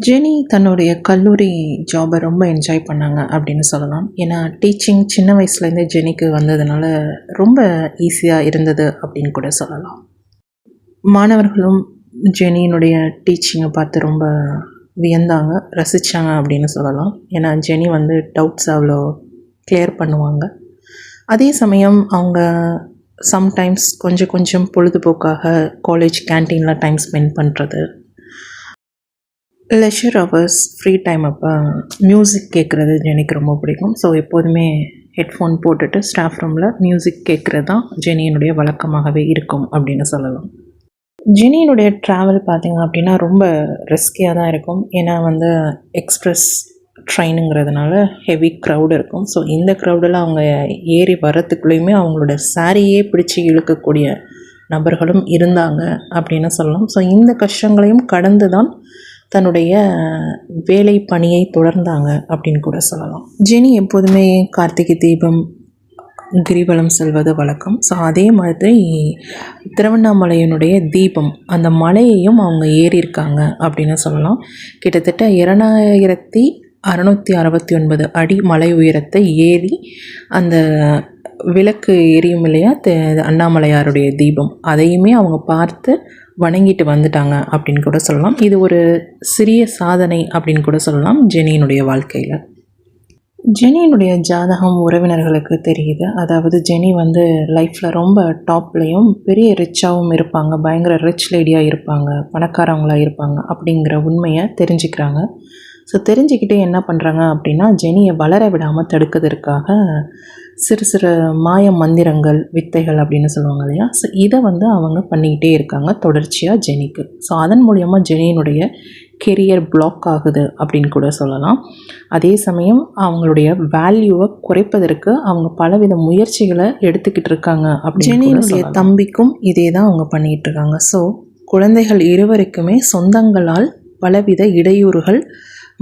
Jenny தன்னுடைய கல்லூரி ஜாபை ரொம்ப என்ஜாய் பண்ணாங்க அப்படின்னு சொல்லலாம். ஏன்னா டீச்சிங் சின்ன வயசுலேருந்தே ஜெனிக்கு வந்ததுனால ரொம்ப ஈஸியாக இருந்தது அப்படின்னு கூட சொல்லலாம். மாணவர்களும் ஜெனியினுடைய டீச்சிங்கை பார்த்து ரொம்ப வியந்தாங்க, ரசித்தாங்க அப்படின்னு சொல்லலாம். ஏன்னா ஜெனி டவுட்ஸ் அவ்வளோ கிளியர் பண்ணுவாங்க. அதே சமயம் அவங்க சம்டைம்ஸ் கொஞ்சம் கொஞ்சம் பொழுதுபோக்காக காலேஜ் கேன்டீனில் டைம் ஸ்பெண்ட் பண்ணுறது, லெஷர் ஹவர்ஸ், ஃப்ரீ டைம் அப்போ மியூசிக் கேட்குறது ஜெனிக்கு ரொம்ப பிடிக்கும். ஸோ எப்போதுமே ஹெட்ஃபோன் போட்டுட்டு ஸ்டாஃப் ரூமில் மியூசிக் கேட்குறது தான் ஜெனியினுடைய வழக்கமாகவே இருக்கும் அப்படின்னு சொல்லலாம். ஜெனியினுடைய ட்ராவல் பார்த்திங்க அப்படின்னா ரொம்ப ரிஸ்கியாக தான் இருக்கும். ஏன்னா எக்ஸ்ப்ரெஸ் ட்ரெயினுங்கிறதுனால ஹெவி க்ரௌடு இருக்கும். ஸோ இந்த க்ரௌடில் அவங்க ஏறி வரத்துக்குள்ளேயுமே அவங்களோட சாரியே பிடிச்சி இழுக்கக்கூடிய நபர்களும் இருந்தாங்க அப்படின்னு சொல்லலாம். ஸோ இந்த கஷ்டங்களையும் கடந்து தான் தன்னுடைய வேலை பணியை தொடர்ந்தாங்க அப்படின்னு கூட சொல்லலாம். ஜெனி எப்போதுமே கார்த்திகை தீபம், கிரிவலம் செல்வது வழக்கம். ஸோ அதே மாதிரி திருவண்ணாமலையினுடைய தீபம், அந்த மலையையும் அவங்க ஏறியிருக்காங்க அப்படின்னு சொல்லலாம். கிட்டத்தட்ட 2669 அடி மலை உயரத்தை ஏறி அந்த விளக்கு எரியும் இல்லையா, அண்ணாமலையாருடைய தீபம், அதையுமே அவங்க பார்த்து வணங்கிட்டு வந்துட்டாங்க அப்படின்னு கூட சொல்லலாம். இது ஒரு சிறிய சாதனை அப்படின்னு கூட சொல்லலாம் ஜெனியினுடைய வாழ்க்கையில். ஜெனியினுடைய ஜாதகம் உறவினர்களுக்கு தெரியுது. அதாவது ஜெனி லைஃப்பில் ரொம்ப டாப்லேயும் பெரிய ரிச்சாகவும் இருப்பாங்க, பயங்கர ரிச் லேடியாக இருப்பாங்க, பணக்காரவங்களாக இருப்பாங்க அப்படிங்கிற உண்மையை தெரிஞ்சுக்கிறாங்க. ஸோ தெரிஞ்சுக்கிட்டே என்ன பண்ணுறாங்க அப்படின்னா, ஜெனியை வளர விடாமல் தடுக்கிறதுக்காக சிறு சிறு மாய மந்திரங்கள், வித்தைகள் அப்படின்னு சொல்லுவாங்க இல்லையா. ஸோ இதை அவங்க பண்ணிக்கிட்டே இருக்காங்க தொடர்ச்சியாக ஜெனிக்கு. ஸோ அதன் மூலயமா ஜெனியினுடைய கெரியர் பிளாக் ஆகுது அப்படின்னு கூட சொல்லலாம். அதே சமயம் அவங்களுடைய வேல்யூவை குறைப்பதற்கு அவங்க பலவித முயற்சிகளை எடுத்துக்கிட்டு இருக்காங்க. அப்படி ஜெனியினுடைய தம்பிக்கும் இதே தான் அவங்க பண்ணிகிட்டு இருக்காங்க. ஸோ குழந்தைகள் இருவருக்குமே சொந்தங்களால் பலவித இடையூறுகள்,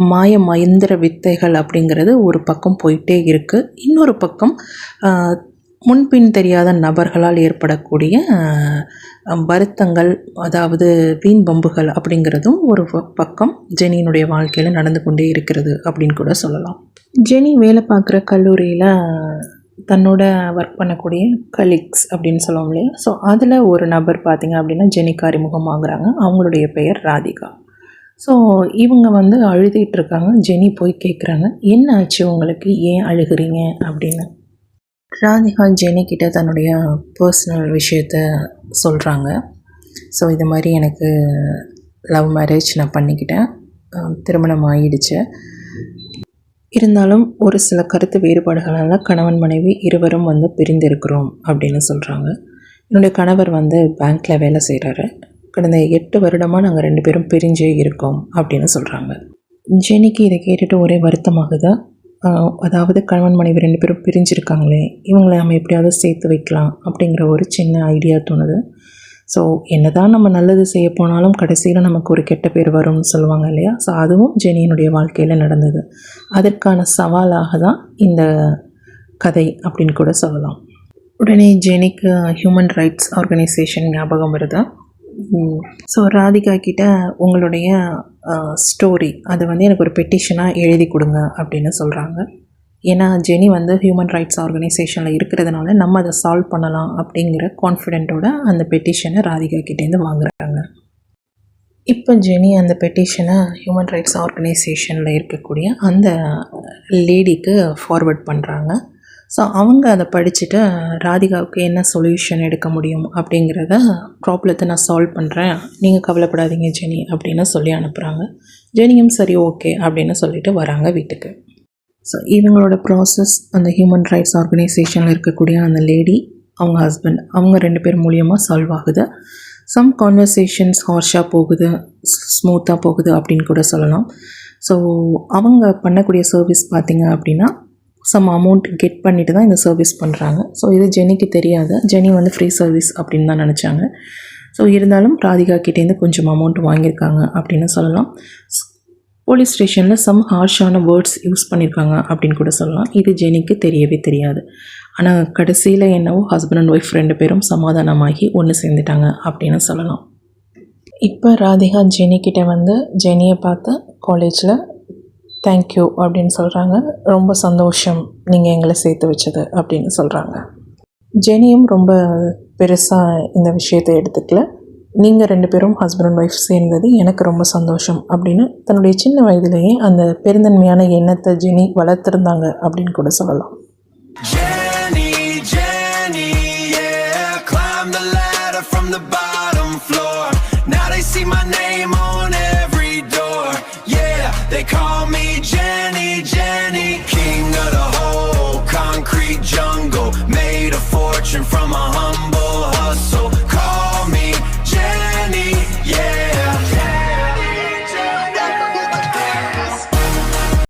மாய மந்திர வித்தைகள் அப்படிங்கிறது ஒரு பக்கம் போயிட்டே இருக்குது. இன்னொரு பக்கம் முன்பின் தெரியாத நபர்களால் ஏற்படக்கூடிய வருத்தங்கள், அதாவது வீண் பம்புகள் அப்படிங்கிறதும் ஒரு பக்கம் ஜெனியினுடைய வாழ்க்கையில் நடந்து கொண்டே இருக்கிறது அப்படின்னு கூட சொல்லலாம். ஜெனி வேலை பார்க்குற கல்லூரியில் தன்னோட ஒர்க் பண்ணக்கூடிய கலீக்ஸ் அப்படின்னு சொல்லுவோம் இல்லையா. ஸோ அதில் ஒரு நபர் பார்த்திங்க அப்படின்னா ஜெனிக்கு அறிமுகமாகறாங்க. அவங்களுடைய பெயர் ராதிகா. ஸோ இவங்க அழுதுகிட்ருக்காங்க. ஜெனி போய் கேட்குறாங்க, என்ன ஆச்சு உங்களுக்கு, ஏன் அழுகிறீங்க அப்படின்னு. ராதிகா ஜெனிக்கிட்ட தன்னுடைய பர்சனல் விஷயத்த சொல்கிறாங்க. ஸோ இது மாதிரி எனக்கு லவ் மேரேஜ் நான் பண்ணிக்கிட்டேன், திருமணம் ஆகிடுச்சு. இருந்தாலும் ஒரு சில கருத்து வேறுபாடுகளால் கணவன் மனைவி இருவரும் பிரிந்திருக்கிறோம் அப்படின்னு சொல்கிறாங்க. என்னுடைய கணவர் பேங்க்கில் வேலை செய்கிறாரு. கடந்த 8 வருடமாக நாங்கள் 2 பேரும் பிரிஞ்சே இருக்கோம் அப்படின்னு சொல்கிறாங்க. ஜெனிக்கு இதை கேட்டுட்டு ஒரே வருத்தமாகுது. அதாவது கணவன் மனைவி 2 பேரும் பிரிஞ்சிருக்காங்களே, இவங்களை நம்ம எப்படியாவது சேர்த்து வைக்கலாம் அப்படிங்கிற ஒரு சின்ன ஐடியா தோணுது. ஸோ என்ன தான் நம்ம நல்லது செய்ய போனாலும் கடைசியில் நமக்கு ஒரு கெட்ட பேர் வரும்னு சொல்லுவாங்க இல்லையா. ஸோ அதுவும் ஜெனியினுடைய வாழ்க்கையில் நடந்தது. அதற்கான சவாலாக தான் இந்த கதை அப்படின்னு கூட சொல்லலாம். உடனே ஜெனிக்கு ஹியூமன் ரைட்ஸ் ஆர்கனைசேஷன் ஞாபகம் வருது. ஸோ ராதிகா கிட்ட உங்களுடைய ஸ்டோரி அதை எனக்கு ஒரு பெட்டிஷனாக எழுதி கொடுங்க அப்படின்னு சொல்கிறாங்க. ஏன்னா ஜெனி ஹியூமன் ரைட்ஸ் ஆர்கனைசேஷனில் இருக்கிறதுனால நம்ம அதை சால்வ் பண்ணலாம் அப்படிங்கிற கான்ஃபிடென்ட்டோட அந்த பெட்டிஷனை ராதிகா கிட்டேருந்து வாங்குறாங்க. இப்போ ஜெனி அந்த பெட்டிஷனை ஹியூமன் ரைட்ஸ் ஆர்கனைசேஷனில் இருக்கக்கூடிய அந்த லேடிக்கு ஃபார்வர்ட் பண்ணுறாங்க. ஸோ அவங்க அதை படிச்சுட்டு ராதிகாவுக்கு என்ன சொல்யூஷன் எடுக்க முடியும் அப்படிங்கிறத ப்ராப்ளத்தை நான் சால்வ் பண்ணுறேன், நீங்கள் கவலைப்படாதீங்க ஜெனி அப்படின்னு சொல்லி அனுப்புகிறாங்க. ஜெனியும் சரி ஓகே அப்படின்னு சொல்லிட்டு வராங்க வீட்டுக்கு. ஸோ இவங்களோட ப்ராசஸ் அந்த ஹியூமன் ரைட்ஸ் ஆர்கனைசேஷனில் இருக்கக்கூடிய அந்த லேடி, அவங்க ஹஸ்பண்ட், அவங்க 2 பேர் மூலியமாக சால்வ் ஆகுது. சம் கான்வர்சேஷன்ஸ் ஹார்ஷாக போகுது, ஸ்மூத்தாக போகுது அப்படின்னு கூட சொல்லலாம். ஸோ அவங்க பண்ணக்கூடிய சர்வீஸ் பார்த்திங்க அப்படின்னா சம் அமௌண்ட் கெட் பண்ணிவிட்டு தான் இந்த சர்வீஸ் பண்ணுறாங்க. ஸோ இது ஜெனிக்கு தெரியாது. ஜெனி ஃப்ரீ சர்வீஸ் அப்படின்னு தான் நினச்சாங்க. ஸோ இருந்தாலும் ராதிகா கிட்டேருந்து கொஞ்சம் அமௌண்ட் வாங்கியிருக்காங்க அப்படின்னு சொல்லலாம். போலீஸ் ஸ்டேஷனில் சம் ஹார்ஷான வேர்ட்ஸ் யூஸ் பண்ணியிருக்காங்க அப்படின்னு கூட சொல்லலாம். இது ஜெனிக்கு தெரியவே தெரியாது. ஆனால் கடைசியில் என்னவோ ஹஸ்பண்ட் அண்ட் ஒய்ஃப் 2 பேரும் சமாதானமாகி ஒன்று சேர்ந்துட்டாங்க அப்படின்னு சொல்லலாம். இப்போ ராதிகா ஜெனிக்கிட்ட ஜெனியை பார்த்து காலேஜில் தேங்க்யூ அப்படின்னு சொல்கிறாங்க. ரொம்ப சந்தோஷம் நீங்கள் எங்களை சேர்த்து வச்சது அப்படின்னு சொல்கிறாங்க. ஜெனியும் ரொம்ப பெருசாக இந்த விஷயத்தை எடுத்துக்கல. நீங்கள் 2 பேரும் ஹஸ்பண்ட் அண்ட் ஒய்ஃப் சேர்ந்தது எனக்கு ரொம்ப சந்தோஷம் அப்படின்னு தன்னுடைய சின்ன வயதிலேயே அந்த பெருந்தன்மையான எண்ணத்தை ஜெனி வளர்த்துருந்தாங்க அப்படின்னு கூட சொல்லலாம்.